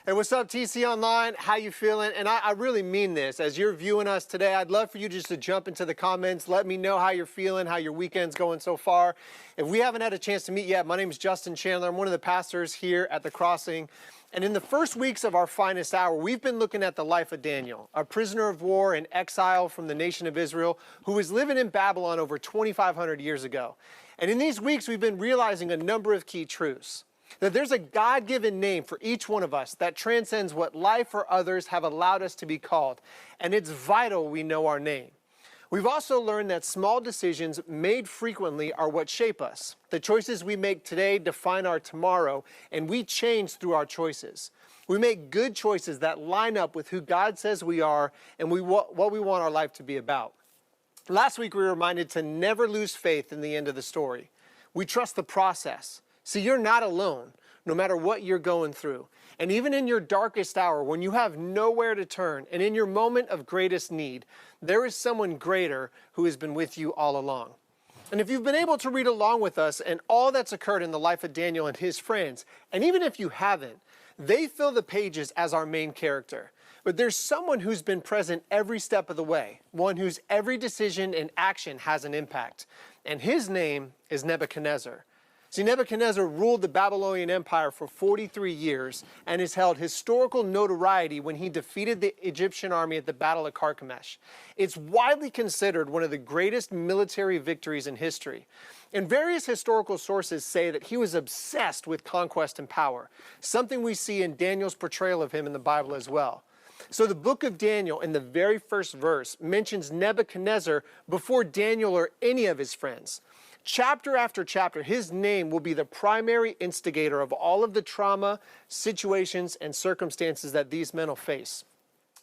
Hey, what's up, TC Online? How you feeling? And I really mean this. As you're viewing us today, I'd love for you just to jump into the comments. Let me know how you're feeling, how your weekend's going so far. If we haven't had a chance to meet yet, my name is Justin Chandler. I'm one of the pastors here at The Crossing. And in the first weeks of our finest hour, we've been looking at the life of Daniel, a prisoner of war and exile from the nation of Israel who was living in Babylon over 2,500 years ago. And in these weeks, we've been realizing a number of key truths. That there's a God-given name for each one of us that transcends what life or others have allowed us to be called. And it's vital we know our name. We've also learned that small decisions made frequently are what shape us. The choices we make today define our tomorrow, and we change through our choices. We make good choices that line up with who God says we are and what we want our life to be about. Last week, we were reminded to never lose faith in the end of the story. We trust the process. See, you're not alone, no matter what you're going through. And even in your darkest hour, when you have nowhere to turn, and in your moment of greatest need, there is someone greater who has been with you all along. And if you've been able to read along with us and all that's occurred in the life of Daniel and his friends, and even if you haven't, they fill the pages as our main character. But there's someone who's been present every step of the way, one whose every decision and action has an impact. And his name is Nebuchadnezzar. See, Nebuchadnezzar ruled the Babylonian Empire for 43 years and has held historical notoriety when he defeated the Egyptian army at the Battle of Carchemish. It's widely considered one of the greatest military victories in history. And various historical sources say that he was obsessed with conquest and power, something we see in Daniel's portrayal of him in the Bible as well. So the book of Daniel, in the very first verse, mentions Nebuchadnezzar before Daniel or any of his friends. Chapter after chapter, his name will be the primary instigator of all of the trauma, situations, and circumstances that these men will face.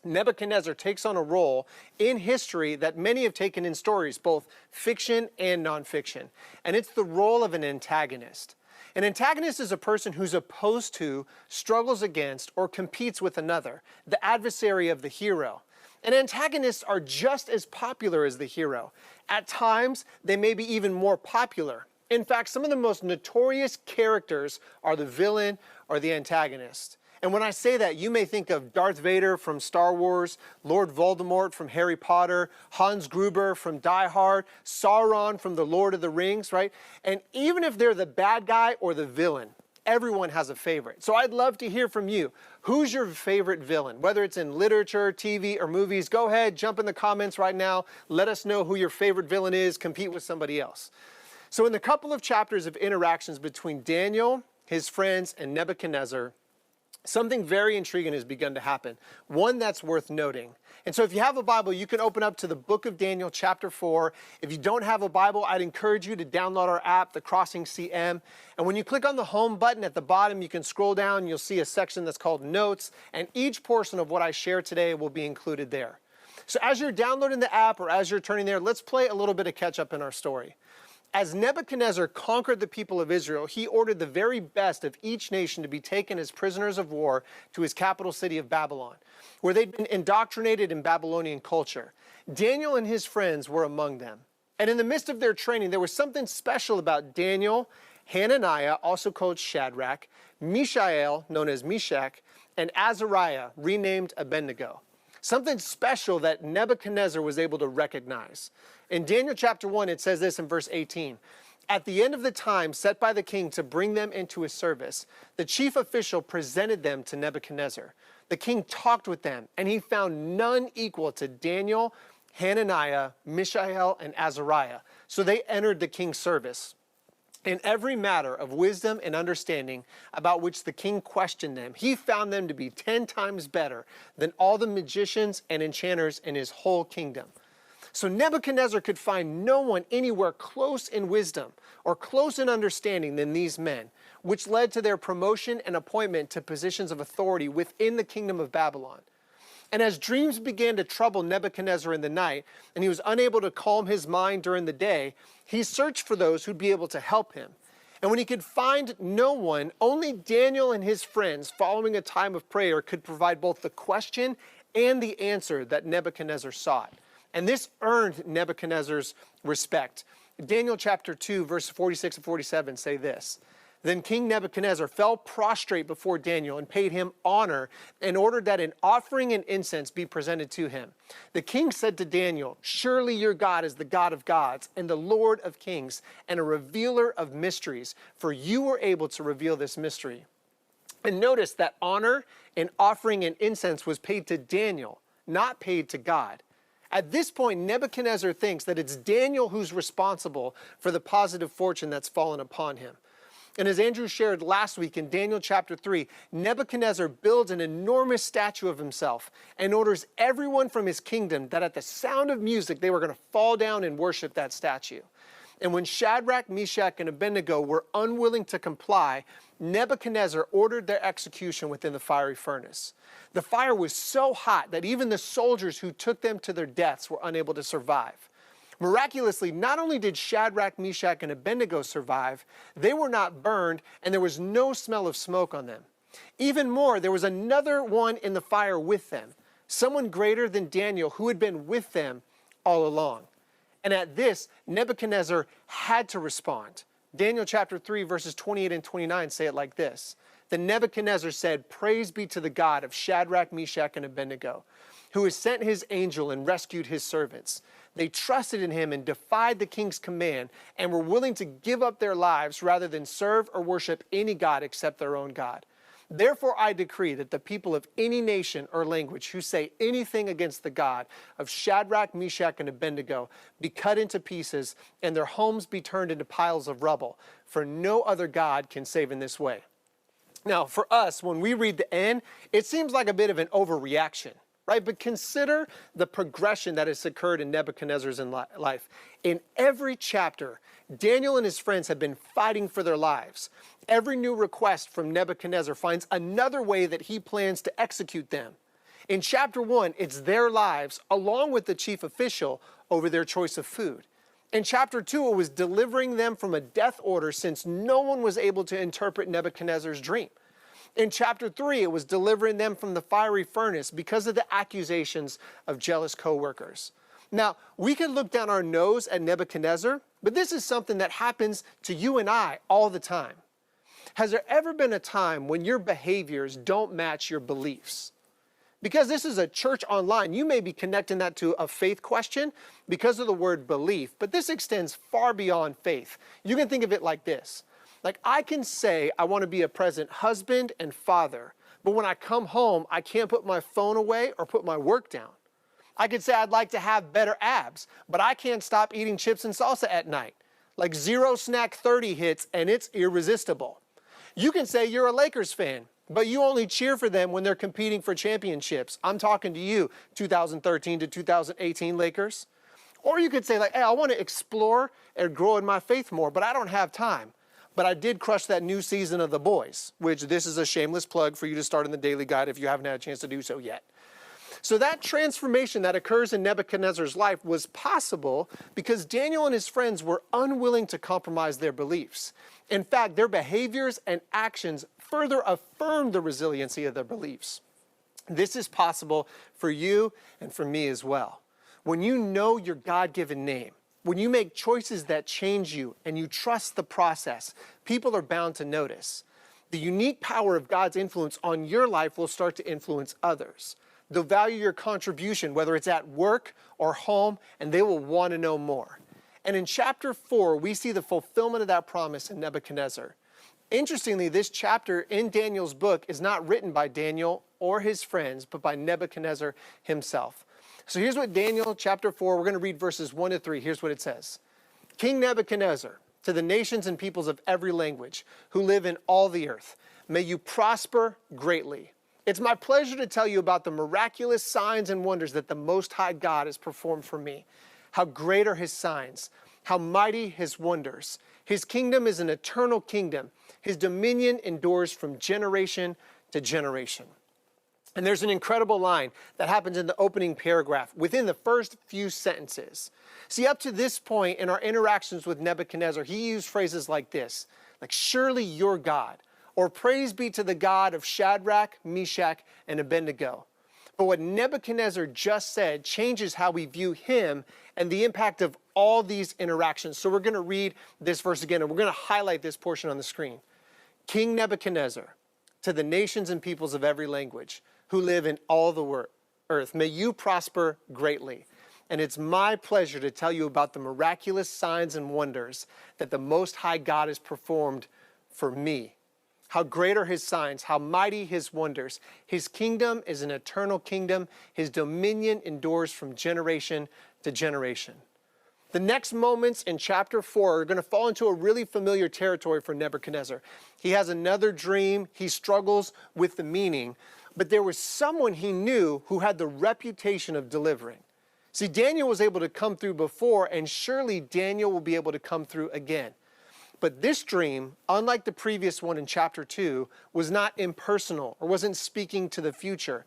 Nebuchadnezzar takes on a role in history that many have taken in stories, both fiction and nonfiction. And it's the role of an antagonist. An antagonist is a person who's opposed to, struggles against, or competes with another, the adversary of the hero. And antagonists are just as popular as the hero. At times, they may be even more popular. In fact, some of the most notorious characters are the villain or the antagonist. And when I say that, you may think of Darth Vader from Star Wars, Lord Voldemort from Harry Potter, Hans Gruber from Die Hard, Sauron from The Lord of the Rings, right? And even if they're the bad guy or the villain, everyone has a favorite. So I'd love to hear from you. Who's your favorite villain? Whether it's in literature, TV, or movies, go ahead, jump in the comments right now. Let us know who your favorite villain is. Compete with somebody else. So in the couple of chapters of interactions between Daniel, his friends, and Nebuchadnezzar, something very intriguing has begun to happen, one that's worth noting. And so if you have a Bible, you can open up to the book of Daniel, chapter 4. If you don't have a Bible, I'd encourage you to download our app, The Crossing CM. And when you click on the home button at the bottom, you can scroll down and you'll see a section that's called Notes. And each portion of what I share today will be included there. So as you're downloading the app or as you're turning there, let's play a little bit of catch up in our story. As Nebuchadnezzar conquered the people of Israel, he ordered the very best of each nation to be taken as prisoners of war to his capital city of Babylon, where they'd been indoctrinated in Babylonian culture. Daniel and his friends were among them. And in the midst of their training, there was something special about Daniel, Hananiah, also called Shadrach, Mishael, known as Meshach, and Azariah, renamed Abednego. Something special that Nebuchadnezzar was able to recognize. In Daniel chapter 1, it says this in verse 18. At the end of the time set by the king to bring them into his service, the chief official presented them to Nebuchadnezzar. The king talked with them, and he found none equal to Daniel, Hananiah, Mishael, and Azariah. So they entered the king's service. In every matter of wisdom and understanding about which the king questioned them, he found them to be 10 times better than all the magicians and enchanters in his whole kingdom. So Nebuchadnezzar could find no one anywhere close in wisdom or close in understanding than these men, which led to their promotion and appointment to positions of authority within the kingdom of Babylon. And as dreams began to trouble Nebuchadnezzar in the night, and he was unable to calm his mind during the day, he searched for those who'd be able to help him. And when he could find no one, only Daniel and his friends, following a time of prayer, could provide both the question and the answer that Nebuchadnezzar sought. And this earned Nebuchadnezzar's respect. Daniel chapter 2, verse 46 and 47 say this. Then King Nebuchadnezzar fell prostrate before Daniel and paid him honor and ordered that an offering and incense be presented to him. The king said to Daniel, "Surely your God is the God of gods and the Lord of kings and a revealer of mysteries, for you were able to reveal this mystery." And notice that honor and offering and incense was paid to Daniel, not paid to God. At this point, Nebuchadnezzar thinks that it's Daniel who's responsible for the positive fortune that's fallen upon him. And as Andrew shared last week in Daniel chapter 3, Nebuchadnezzar builds an enormous statue of himself and orders everyone from his kingdom that at the sound of music, they were going to fall down and worship that statue. And when Shadrach, Meshach, and Abednego were unwilling to comply, Nebuchadnezzar ordered their execution within the fiery furnace. The fire was so hot that even the soldiers who took them to their deaths were unable to survive. Miraculously, not only did Shadrach, Meshach, and Abednego survive, they were not burned, and there was no smell of smoke on them. Even more, there was another one in the fire with them, someone greater than Daniel who had been with them all along. And at this, Nebuchadnezzar had to respond. Daniel chapter 3, verses 28 and 29 say it like this. Then Nebuchadnezzar said, "Praise be to the God of Shadrach, Meshach, and Abednego, who has sent his angel and rescued his servants. They trusted in him and defied the king's command and were willing to give up their lives rather than serve or worship any god except their own God. Therefore I decree that the people of any nation or language who say anything against the God of Shadrach, Meshach, and Abednego be cut into pieces and their homes be turned into piles of rubble, for no other God can save in this way." Now, for us, when we read the end, it seems like a bit of an overreaction, right? But consider the progression that has occurred in Nebuchadnezzar's life. In every chapter, Daniel and his friends have been fighting for their lives. Every new request from Nebuchadnezzar finds another way that he plans to execute them. In chapter 1, it's their lives, along with the chief official, over their choice of food. In chapter 2, it was delivering them from a death order since no one was able to interpret Nebuchadnezzar's dream. In chapter 3, it was delivering them from the fiery furnace because of the accusations of jealous co-workers. Now, we can look down our nose at Nebuchadnezzar, but this is something that happens to you and I all the time. Has there ever been a time when your behaviors don't match your beliefs? Because this is a church online, you may be connecting that to a faith question because of the word belief, but this extends far beyond faith. You can think of it like this. Like, I can say I want to be a present husband and father, but when I come home, I can't put my phone away or put my work down. I could say I'd like to have better abs, but I can't stop eating chips and salsa at night. Like 0 snack 30 hits and it's irresistible. You can say you're a Lakers fan, but you only cheer for them when they're competing for championships. I'm talking to you, 2013 to 2018 Lakers. Or you could say like, hey, I want to explore and grow in my faith more, but I don't have time. But I did crush that new season of The Boys, which this is a shameless plug for you to start in the Daily Guide if you haven't had a chance to do so yet. So that transformation that occurs in Nebuchadnezzar's life was possible because Daniel and his friends were unwilling to compromise their beliefs. In fact, their behaviors and actions further affirmed the resiliency of their beliefs. This is possible for you and for me as well. When you know your God-given name, when you make choices that change you and you trust the process, people are bound to notice. The unique power of God's influence on your life will start to influence others. They'll value your contribution, whether it's at work or home, and they will want to know more. And in chapter 4, we see the fulfillment of that promise in Nebuchadnezzar. Interestingly, this chapter in Daniel's book is not written by Daniel or his friends, but by Nebuchadnezzar himself. So here's what Daniel chapter 4, we're going to read verses 1 to 3. Here's what it says. King Nebuchadnezzar, to the nations and peoples of every language who live in all the earth, may you prosper greatly. It's my pleasure to tell you about the miraculous signs and wonders that the Most High God has performed for me. How great are his signs, how mighty his wonders. His kingdom is an eternal kingdom. His dominion endures from generation to generation. And there's an incredible line that happens in the opening paragraph within the first few sentences. See, up to this point in our interactions with Nebuchadnezzar, he used phrases like this, like, surely your God, or praise be to the God of Shadrach, Meshach, and Abednego. But what Nebuchadnezzar just said changes how we view him and the impact of all these interactions. So we're going to read this verse again, and we're going to highlight this portion on the screen. King Nebuchadnezzar, to the nations and peoples of every language who live in all the earth, may you prosper greatly. And it's my pleasure to tell you about the miraculous signs and wonders that the Most High God has performed for me. How great are his signs, how mighty his wonders. His kingdom is an eternal kingdom. His dominion endures from generation to generation. The next moments in chapter 4 are going to fall into a really familiar territory for Nebuchadnezzar. He has another dream. He struggles with the meaning. But there was someone he knew who had the reputation of delivering. See, Daniel was able to come through before, and surely Daniel will be able to come through again. But this dream, unlike the previous one in chapter 2, was not impersonal or wasn't speaking to the future.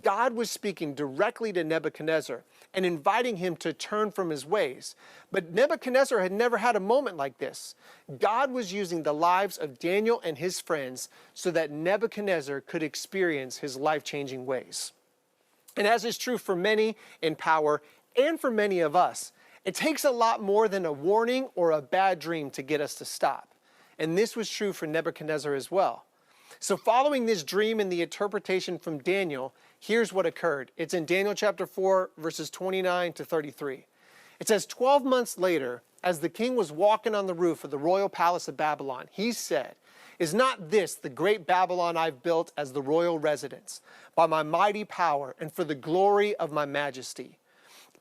God was speaking directly to Nebuchadnezzar and inviting him to turn from his ways. But Nebuchadnezzar had never had a moment like this. God was using the lives of Daniel and his friends so that Nebuchadnezzar could experience his life-changing ways. And as is true for many in power and for many of us, it takes a lot more than a warning or a bad dream to get us to stop. And this was true for Nebuchadnezzar as well. So following this dream and the interpretation from Daniel, here's what occurred. It's in Daniel chapter 4, verses 29 to 33. It says, 12 months later, as the king was walking on the roof of the royal palace of Babylon, he said, "Is not this the great Babylon I've built as the royal residence, by my mighty power and for the glory of my majesty?"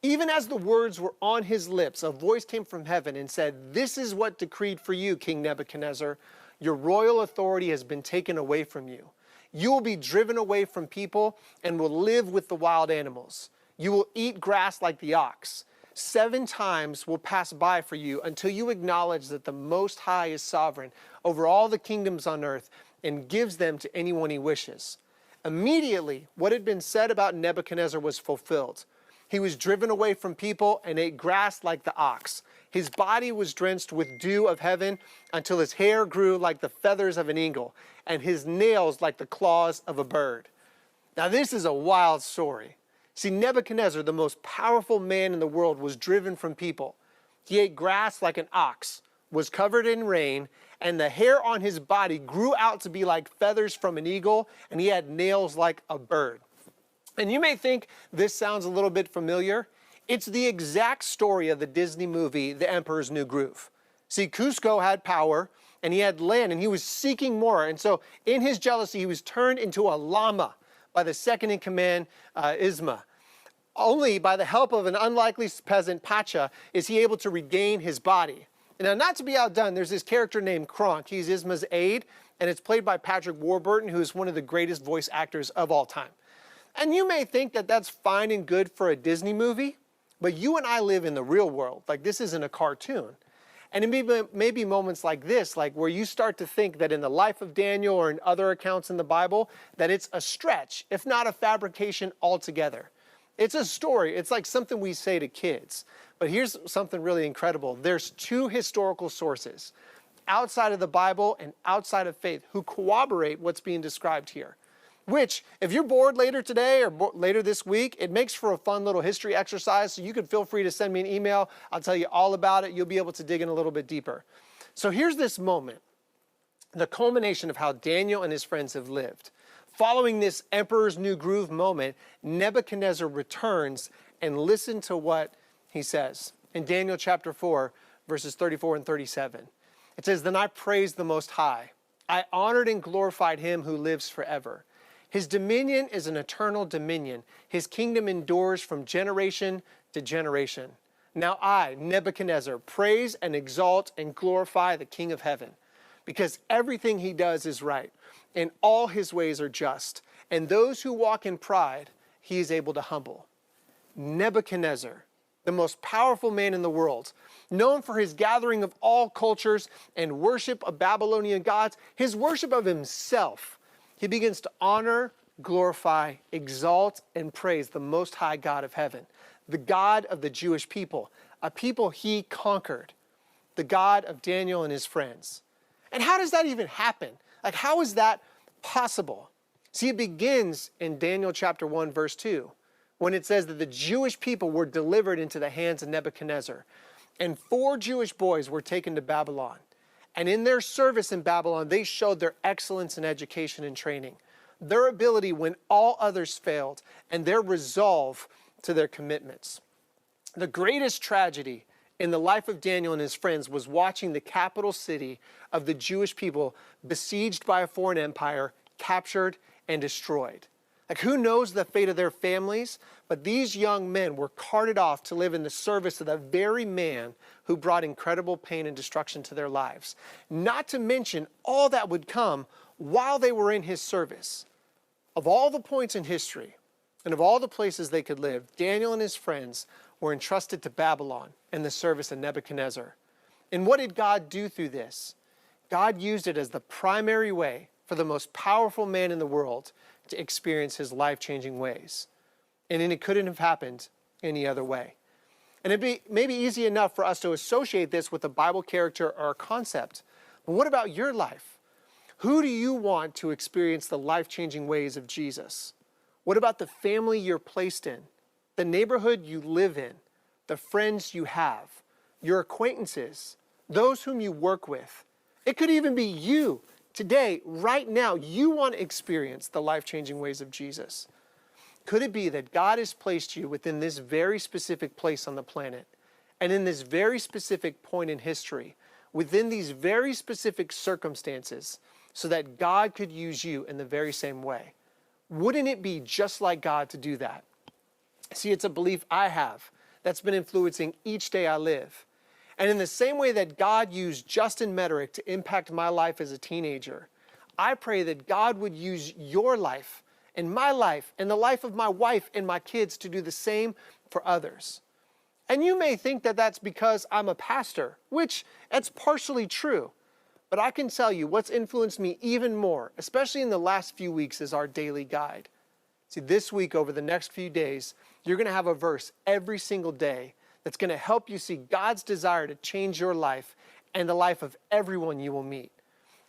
Even as the words were on his lips, a voice came from heaven and said, "This is what decreed for you, King Nebuchadnezzar. Your royal authority has been taken away from you. You will be driven away from people and will live with the wild animals. You will eat grass like the ox. 7 times will pass by for you until you acknowledge that the Most High is sovereign over all the kingdoms on earth and gives them to anyone he wishes." Immediately, what had been said about Nebuchadnezzar was fulfilled. He was driven away from people and ate grass like the ox. His body was drenched with dew of heaven until his hair grew like the feathers of an eagle and his nails like the claws of a bird. Now this is a wild story. See, Nebuchadnezzar, the most powerful man in the world, was driven from people. He ate grass like an ox, was covered in rain, and the hair on his body grew out to be like feathers from an eagle, and he had nails like a bird. And you may think this sounds a little bit familiar. It's the exact story of the Disney movie, The Emperor's New Groove. See, Cusco had power, and he had land, and he was seeking more. And so in his jealousy, he was turned into a llama by the second-in-command, Isma. Only by the help of an unlikely peasant, Pacha, is he able to regain his body. And now, not to be outdone, there's this character named Kronk. He's Isma's aide, and it's played by Patrick Warburton, who is one of the greatest voice actors of all time. And you may think that that's fine and good for a Disney movie, but you and I live in the real world. Like, this isn't a cartoon. And it may be moments like this, like where you start to think that in the life of Daniel or in other accounts in the Bible, that it's a stretch, if not a fabrication altogether. It's a story. It's like something we say to kids. But here's something really incredible. There's 2 historical sources outside of the Bible and outside of faith who corroborate what's being described here. Which, if you're bored later today or later this week, it makes for a fun little history exercise, so you can feel free to send me an email. I'll tell you all about it. You'll be able to dig in a little bit deeper. So here's this moment, the culmination of how Daniel and his friends have lived. Following this Emperor's New Groove moment, Nebuchadnezzar returns, and listen to what he says. In Daniel chapter 4, verses 34 and 37, it says, "Then I praised the Most High. I honored and glorified him who lives forever. His dominion is an eternal dominion. His kingdom endures from generation to generation. Now I, Nebuchadnezzar, praise and exalt and glorify the King of heaven, because everything he does is right, and all his ways are just, and those who walk in pride, he is able to humble." Nebuchadnezzar, the most powerful man in the world, known for his gathering of all cultures and worship of Babylonian gods, his worship of himself, he begins to honor, glorify, exalt, and praise the Most High God of heaven, the God of the Jewish people, a people he conquered, the God of Daniel and his friends. And how does that even happen? Like, how is that possible? See, it begins in Daniel chapter 1, verse 2, when it says that the Jewish people were delivered into the hands of Nebuchadnezzar, and 4 Jewish boys were taken to Babylon. And in their service in Babylon, they showed their excellence in education and training, their ability when all others failed, and their resolve to their commitments. The greatest tragedy in the life of Daniel and his friends was watching the capital city of the Jewish people besieged by a foreign empire, captured and destroyed. Like, who knows the fate of their families? But these young men were carted off to live in the service of the very man who brought incredible pain and destruction to their lives. Not to mention all that would come while they were in his service. Of all the points in history and of all the places they could live, Daniel and his friends were entrusted to Babylon in the service of Nebuchadnezzar. And what did God do through this? God used it as the primary way for the most powerful man in the world to experience his life-changing ways. And it couldn't have happened any other way. And it'd be maybe easy enough for us to associate this with a Bible character or a concept. But what about your life? Who do you want to experience the life-changing ways of Jesus? What about the family you're placed in, the neighborhood you live in, the friends you have, your acquaintances, those whom you work with? It could even be you. Today, right now, you want to experience the life-changing ways of Jesus. Could it be that God has placed you within this very specific place on the planet, and in this very specific point in history, within these very specific circumstances, so that God could use you in the very same way? Wouldn't it be just like God to do that? See, it's a belief I have that's been influencing each day I live. And in the same way that God used Justin Chandler to impact my life as a teenager, I pray that God would use your life and my life and the life of my wife and my kids to do the same for others. And you may think that that's because I'm a pastor, which that's partially true. But I can tell you what's influenced me even more, especially in the last few weeks, is our daily guide. See, this week, over the next few days, you're going to have a verse every single day that's going to help you see God's desire to change your life and the life of everyone you will meet.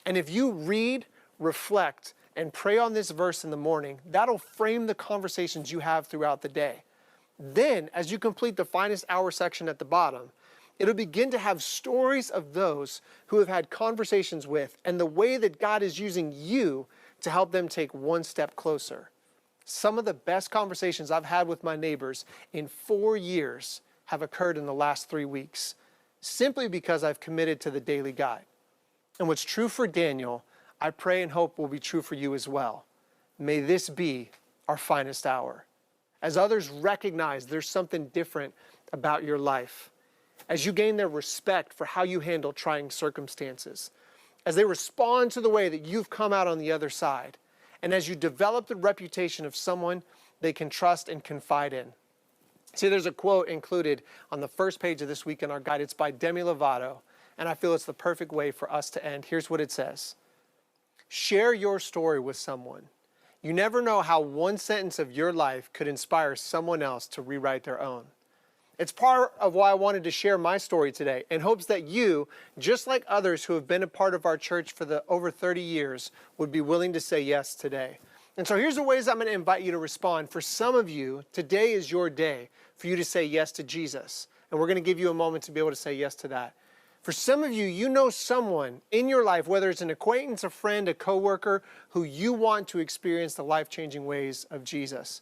And if you read, reflect, and pray on this verse in the morning, that'll frame the conversations you have throughout the day. Then, as you complete the finest hour section at the bottom, it'll begin to have stories of those who have had conversations with and the way that God is using you to help them take one step closer. Some of the best conversations I've had with my neighbors in 4 years have occurred in the last 3 weeks, simply because I've committed to the daily guide. And what's true for Daniel, I pray and hope will be true for you as well. May this be our finest hour. As others recognize there's something different about your life, as you gain their respect for how you handle trying circumstances, as they respond to the way that you've come out on the other side, and as you develop the reputation of someone they can trust and confide in. See, there's a quote included on the first page of this week in our guide. It's by Demi Lovato, and I feel it's the perfect way for us to end. Here's what it says. Share your story with someone. You never know how one sentence of your life could inspire someone else to rewrite their own. It's part of why I wanted to share my story today, in hopes that you, just like others who have been a part of our church for the over 30 years, would be willing to say yes today. And so here's the ways I'm going to invite you to respond. For some of you, today is your day for you to say yes to Jesus. And we're going to give you a moment to be able to say yes to that. For some of you, you know someone in your life, whether it's an acquaintance, a friend, a coworker, who you want to experience the life-changing ways of Jesus.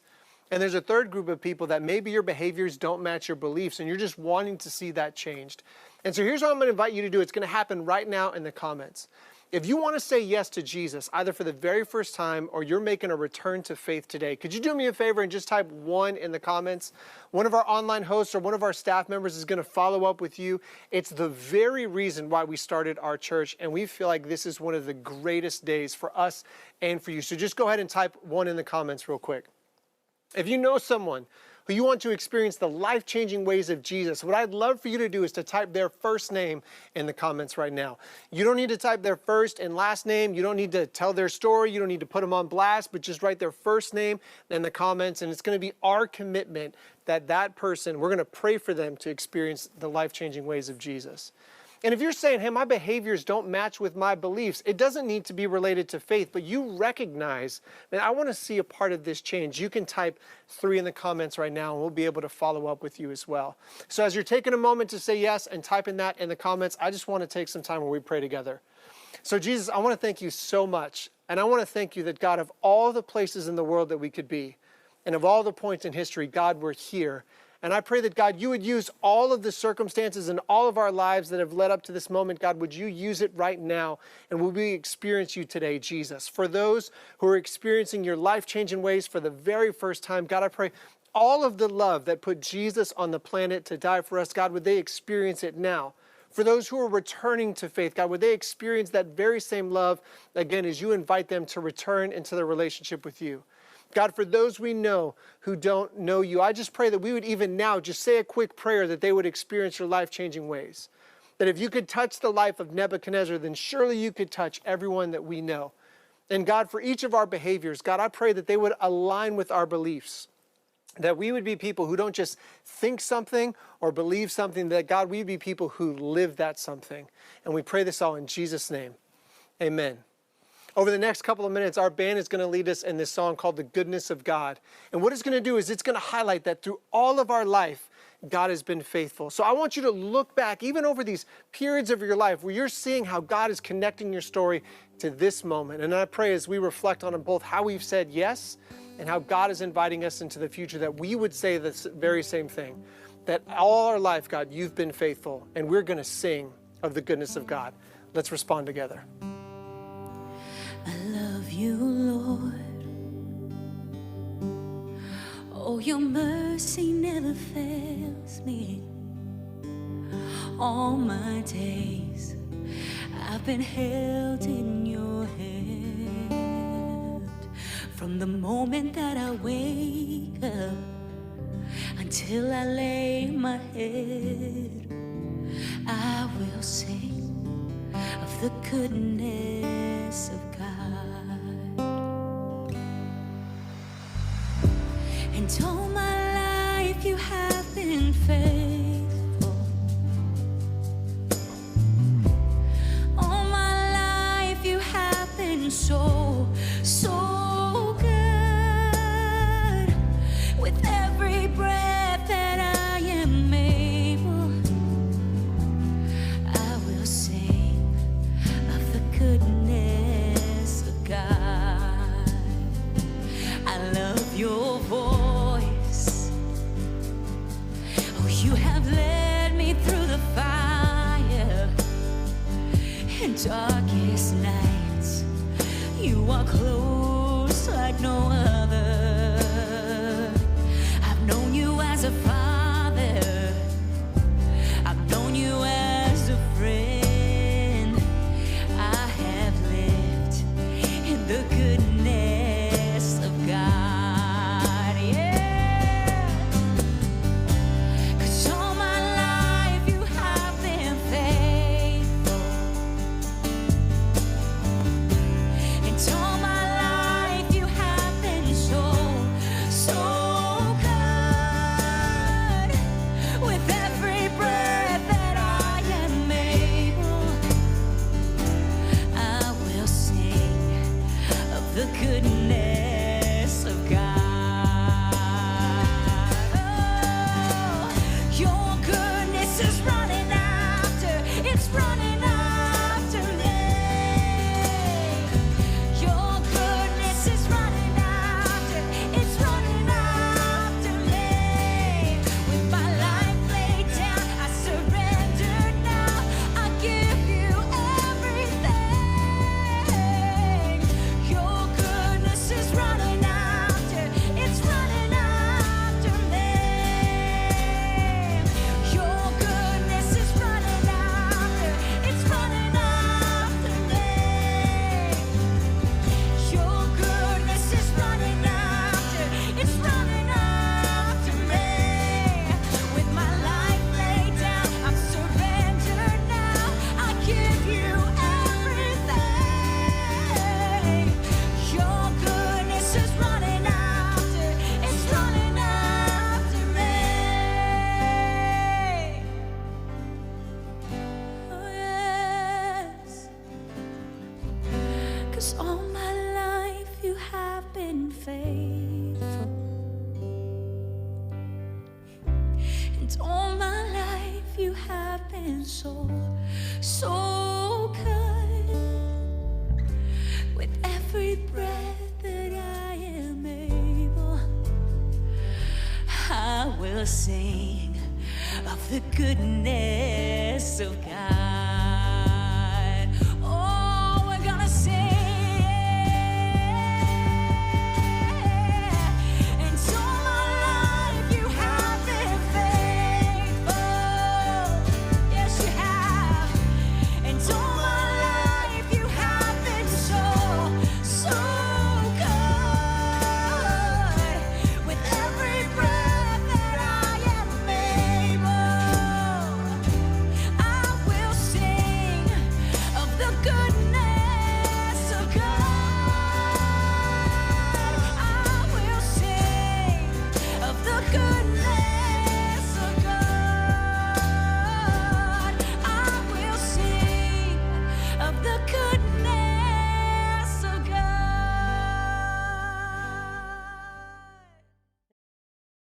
And there's a third group of people that maybe your behaviors don't match your beliefs and you're just wanting to see that changed. And so here's what I'm going to invite you to do. It's going to happen right now in the comments. If you want to say yes to Jesus, either for the very first time or you're making a return to faith today, could you do me a favor and just type 1 in the comments? One of our online hosts or one of our staff members is going to follow up with you. It's the very reason why we started our church, and we feel like this is one of the greatest days for us and for you. So just go ahead and type 1 in the comments real quick. If you know someone who you want to experience the life-changing ways of Jesus, what I'd love for you to do is to type their first name in the comments right now. You don't need to type their first and last name. You don't need to tell their story. You don't need to put them on blast, but just write their first name in the comments. And it's going to be our commitment that that person, we're going to pray for them to experience the life-changing ways of Jesus. And if you're saying, hey, my behaviors don't match with my beliefs, it doesn't need to be related to faith, but you recognize that I want to see a part of this change. You can type 3 in the comments right now, and we'll be able to follow up with you as well. So as you're taking a moment to say yes and typing that in the comments, I just want to take some time where we pray together. So Jesus, I want to thank you so much. And I want to thank you that, God, of all the places in the world that we could be, and of all the points in history, God, we're here. And I pray that, God, you would use all of the circumstances in all of our lives that have led up to this moment. God, would you use it right now? And will we experience you today, Jesus? For those who are experiencing your life-changing ways for the very first time, God, I pray all of the love that put Jesus on the planet to die for us, God, would they experience it now? For those who are returning to faith, God, would they experience that very same love again as you invite them to return into their relationship with you? God, for those we know who don't know you, I just pray that we would even now just say a quick prayer that they would experience your life-changing ways. That if you could touch the life of Nebuchadnezzar, then surely you could touch everyone that we know. And God, for each of our behaviors, God, I pray that they would align with our beliefs. That we would be people who don't just think something or believe something, that God, we'd be people who live that something. And we pray this all in Jesus' name. Amen. Over the next couple of minutes, our band is going to lead us in this song called The Goodness of God. And what it's going to do is it's going to highlight that through all of our life, God has been faithful. So I want you to look back, even over these periods of your life where you're seeing how God is connecting your story to this moment. And I pray as we reflect on both how we've said yes and how God is inviting us into the future, that we would say this very same thing, that all our life, God, you've been faithful, and we're going to sing of the goodness of God. Let's respond together. I love you, Lord. Oh, your mercy never fails me. All my days I've been held in your hand. From the moment that I wake up until I lay my head, I will sing of the goodness of God. And all my life you have been faithful. All my life you have been so, so good. With every breath that I am able, I will sing of the goodness of God. I love your voice. Oh, you have led me through the fire and darkest nights. You are close like no other. I've known you as a father. I've known you as a friend. I have lived in the goodness of God. Yeah. 'Cause all my life you have been faithful. And all my life you have been so, so good. With every breath that I am able, I will sing of the goodness of God. Oh, your goodness is running after, it's running after me. Your goodness is running after, it's running after me. With my life laid down, I surrender now. I give you everything. Your goodness and soul. So good. With every breath that I am able, I will sing of the goodness of God.